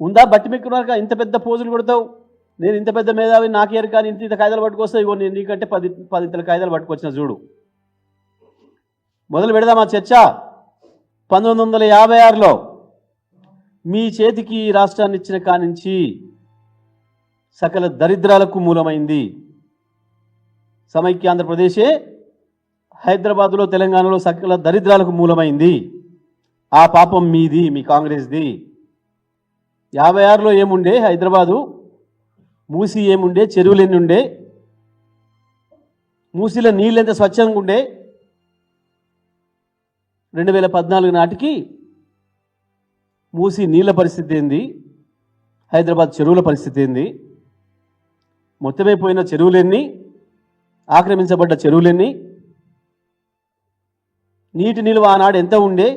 ఉందా? బట్టి మెక్కున్నాక ఇంత పెద్ద పోజులు కొడతావు, నేను ఇంత పెద్ద మేధావి నాకేరు కానీ ఇంత కాయిదాలు పట్టుకొస్తావు, ఇగో నేను నీకంటే 10 కాయిదాలు పట్టుకొచ్చిన చూడు. మొదలు పెడదామా చర్చ. 1956లో మీ చేతికి రాష్ట్రాన్ని ఇచ్చిన కానించి సకల దరిద్రాలకు మూలమైంది సమైక్య ఆంధ్రప్రదేశే. హైదరాబాదులో తెలంగాణలో సకల దరిద్రాలకు మూలమైంది. ఆ పాపం మీది, మీ కాంగ్రెస్ది. 56లో ఏముండే? హైదరాబాదు మూసి ఏముండే? చెరువులు ఎన్ని ఉండే? మూసిలో నీళ్ళు ఎంత స్వచ్ఛంగా ఉండే? 2014 నాటికి మూసి నీళ్ళ పరిస్థితి ఏంది? హైదరాబాద్ చెరువుల పరిస్థితి ఏంది? మొత్తమైపోయిన చెరువులెన్ని? ఆక్రమించబడ్డ చెరువులెన్ని? నీటి నిల్వ ఆనాడు ఎంత ఉండే?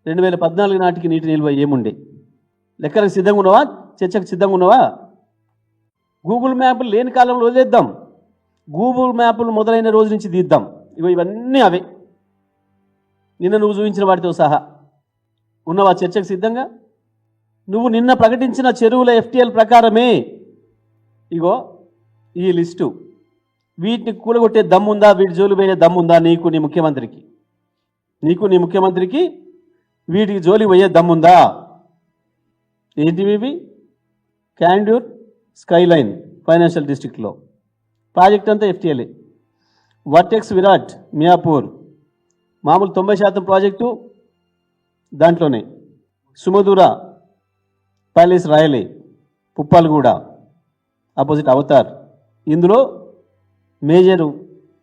2014 నాటికి నీటి నిల్వ ఏముండే? లెక్కలకు సిద్ధంగా ఉన్నావా? చర్చకు సిద్ధంగా ఉన్నావా? గూగుల్ మ్యాప్లు లేని కాలంలో వదిలేద్దాం, గూగుల్ మ్యాప్లు మొదలైన రోజు నుంచి తీద్దాం. ఇవన్నీ అవే, నిన్న నువ్వు చూపించిన వాటితో సహా. ఉన్నవా చర్చకు సిద్ధంగా? నువ్వు నిన్న ప్రకటించిన చెరువుల FTL ప్రకారమే ఇగో ఈ లిస్టు. వీటిని కూలగొట్టే దమ్ముందా? వీటి జోలు పోయే దమ్ముందా నీకు, నీ ముఖ్యమంత్రికి? నీకు నీ ముఖ్యమంత్రికి వీటికి జోలి పోయే దమ్ముందా? ఏంటివి ఇవి? క్యాండ్యూర్ స్కైలైన్ ఫైనాన్షియల్ డిస్ట్రిక్ట్లో ప్రాజెక్ట్ అంతా FTLఏ. వర్టెక్స్ విరాట్ మియాపూర్ మామూలు 90% ప్రాజెక్టు దాంట్లోనే. సుమధుర ప్యాలెస్ రాయలే పుప్పాలగూడ ఆపోజిట్ అవతార్, ఇందులో మేజరు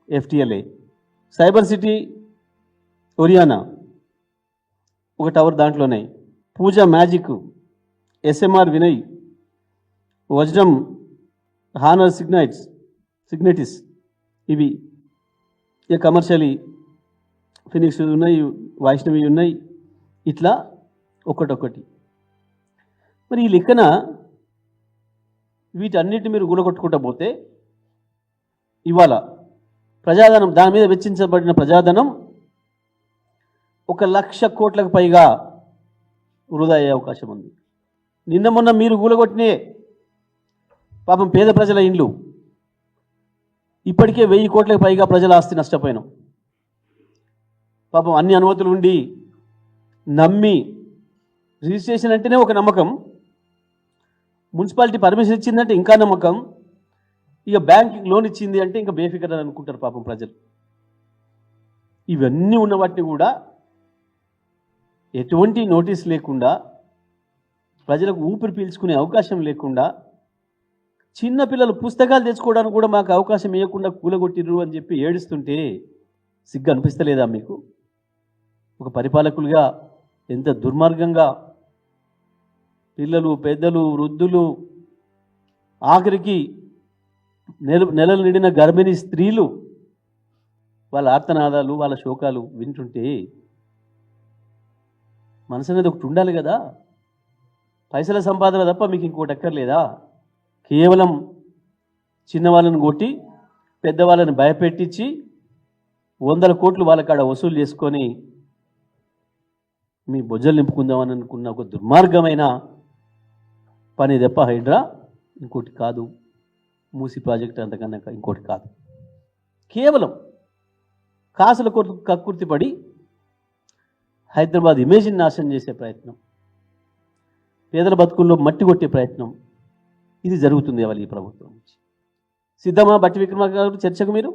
FTLఏ. సైబర్ సిటీ ఒరియానా ఒక టవర్ దాంట్లోనే. పూజా మ్యాజిక్ SMR వినయ్ వజ్రం హానర్ సిగ్నెటిస్ ఇవి ఇక కమర్షియలీ ఫినిక్స్ ఉన్నాయి, వైష్ణవి ఉన్నాయి. ఇట్లా ఒకటొకటి. మరి ఈ లెక్కన వీటన్నిటి మీరు గుణగొట్టుకుంటా పోతే ఇవాళ ప్రజాధనం, దాని మీద వెచ్చించబడిన ప్రజాధనం 1,00,000 కోట్లకు పైగా వృధా అయ్యే అవకాశం ఉంది. నిన్న మొన్న మీరు కూలగొట్టినే పాపం పేద ప్రజల ఇండ్లు, ఇప్పటికే 1000 కోట్లకు పైగా ప్రజల ఆస్తి నష్టపోయినాం. పాపం అన్ని అనుమతులు ఉండి నమ్మి, రిజిస్ట్రేషన్ అంటేనే ఒక నమ్మకం, మున్సిపాలిటీ పర్మిషన్ ఇచ్చిందంటే ఇంకా నమ్మకం, ఇక బ్యాంక్ లోన్ ఇచ్చింది అంటే ఇంకా బేఫికర్ అని అనుకుంటారు పాపం ప్రజలు. ఇవన్నీ ఉన్న వాటిని కూడా ఎటువంటి నోటీస్ లేకుండా, ప్రజలకు ఊపిరి పీల్చుకునే అవకాశం లేకుండా, చిన్నపిల్లలు పుస్తకాలు తెచ్చుకోవడానికి కూడా మాకు అవకాశం ఇవ్వకుండా కూలగొట్టిర్రు అని చెప్పి ఏడుస్తుంటే సిగ్గు అనిపిస్తలేదా మీకు? ఒక పరిపాలకులుగా ఎంత దుర్మార్గంగా పిల్లలు, పెద్దలు, వృద్ధులు, ఆఖరికి నెలలు నిండిన గర్భిణీ స్త్రీలు వాళ్ళ ఆర్తనాదాలు, వాళ్ళ శోకాలు వింటుంటే మనసు అనేది ఒకటి ఉండాలి కదా. పైసల సంపాదన తప్ప మీకు ఇంకోటి ఎక్కర్లేదా? కేవలం చిన్నవాళ్ళని కొట్టి పెద్దవాళ్ళని భయపెట్టించి 100 కోట్లు వాళ్ళ కాడ వసూలు చేసుకొని మీ బొజ్జలు నింపుకుందామని అనుకున్న ఒక దుర్మార్గమైన పని తప్ప హైడ్రా ఇంకోటి కాదు. మూసి ప్రాజెక్ట్ అంతకన్నా ఇంకోటి కాదు. కేవలం కాసుల కొరకు కక్కుర్తిపడి హైదరాబాద్ ఇమేజ్ని నాశనం చేసే ప్రయత్నం, పేదల బతుకుల్లో మట్టి కొట్టే ప్రయత్నం, ఇది జరుగుతుంది ఇవాళ ఈ ప్రభుత్వం నుంచి. సిద్ధమా బట్టి విక్రమార్క గారు చర్చకు? మీరు